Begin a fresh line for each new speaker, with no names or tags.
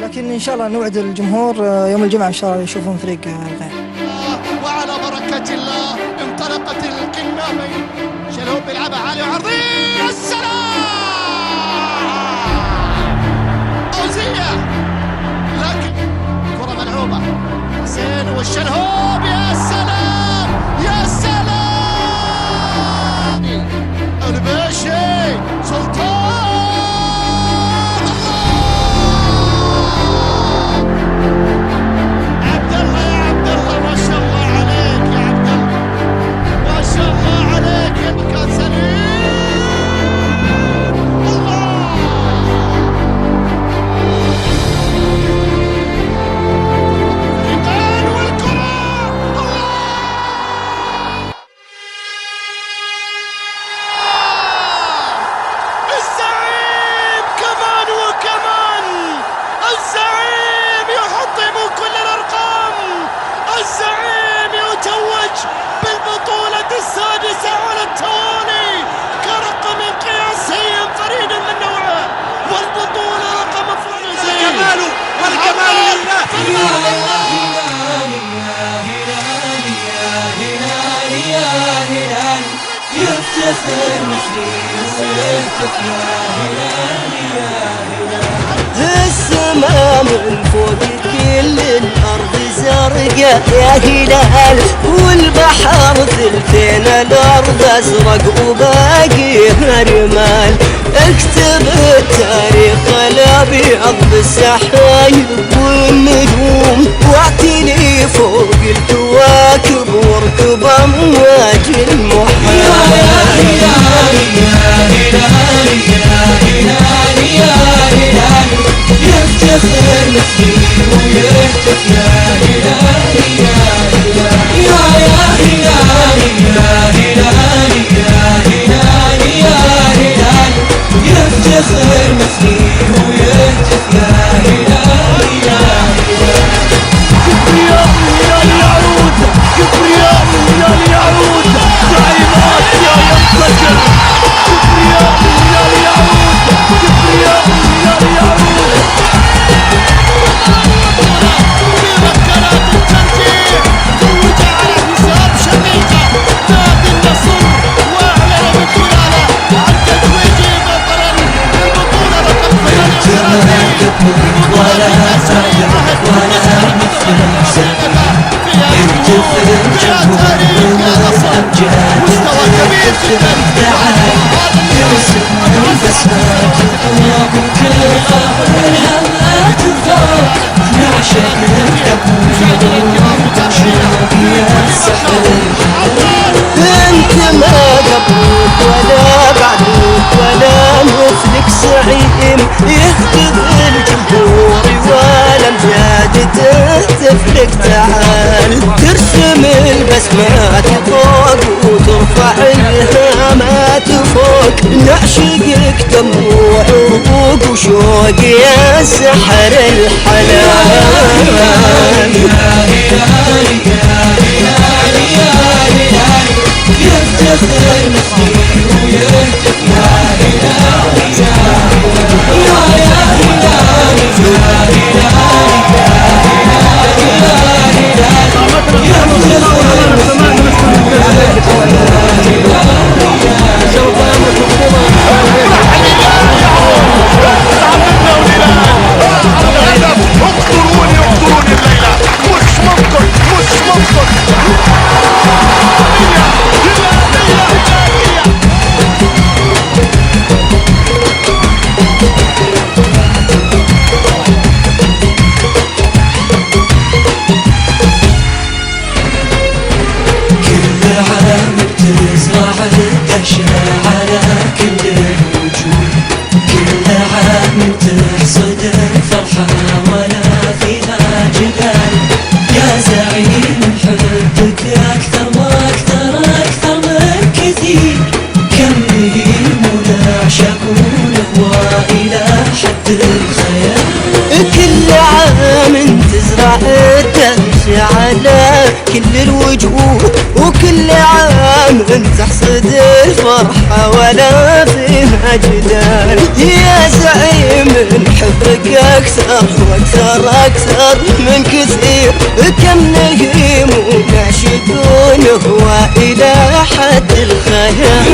لكن إن شاء الله نوعد الجمهور يوم الجمعة إن شاء الله يشوفون فريق الغير.
وعلى بركة الله انطلقت القمة. شلهوب بيلعبها عالي وعرضية، السلام فوزية، لكن كرة ملعوبة حسين والشلهوب، يا سلام يا سلام. الباشي سلطان، عبد الله يا عبد الله، ما شاء الله عليك يا عبد الله، ما شاء الله عليك يا مكان سليم. الله فريقان والكرة، الله الزعيم كمان وكمان، الزعيم يحطم كل الأرقام، الزعيم يتوج بالبطولة السادسة على التوالي كرقم قياسي فريد من نوعه، والبطولة رقم فوزي. الكمال والكمال لله.
يفتخر مسلم ويهتف يا هلال يا هلال. السما من فوق كل الأرض زرقاء يا هلال، والبحر ثلثين الأرض أزرق وباقيها رمال. اكتب التاريخ الأبيض بالسحايب والنجوم، واعتني فوق الكواكب واركب أمواج المحال. يا هلال يا هلال يا هلال يا هلال، يفتخر مسكين ويهتف يا هلال يا هلال. يا هلال يا هلال يا هلال يا هلال، يفتخر مسكين ويهتف يا هلال يا هلال.
كبرياء الهلال يعود، كبرياء الهلال يعود، زعيمات يا ينفجر. كبرياء الهلال يعود، كبرياء الهلال يعود. في ركلات الترجيح توج على حساب شقيقه نادي النصر، واعلن بخلاله عن تتويجه بطلا للبطوله رقم 38
ولا تعجب ولا مثل السماء. يرتفع الجمهور والأمجاد،
مستوى كبير جدا.
يرسم البسمات الطلاق وكل خاطر الهمات الضاق. نعشق الحب شوق يا السحر. انت ما قبلك ولا بعدك ولا مثلك زعيم، يهتف الجمهور والامجاد تهتف لك. تعال ترسم البسمات فوق وترفع الهامات فوق. نعشقك دم وعروق وشوق يا سحر الحلال. يا هلال يا هلال يا هلال، يفتخر مسكين ويهتف يا هلال يا هلال. يا هلال يا هلال
اقتلوني اقتلوني الليلة، مش ممكن مش ممكن.
تزرع الدهشة على كل الوجوه، كل عام تحصد الفرحة ولا فيها جدال. يا زعيم نحبك أكثر وأكثر أكثر من كثير، كم مهيم ونعشقون هو إلى حد الخيال. كل عام تزرع الدهشة على كل الوجوه، وكل عام تحصد الفرحة ولا فيها جدال. يا زعيم نحبك
أكثر وأكثر أكثر من كثير، كم نهيم ونعشقونه وإلى حد الخيال.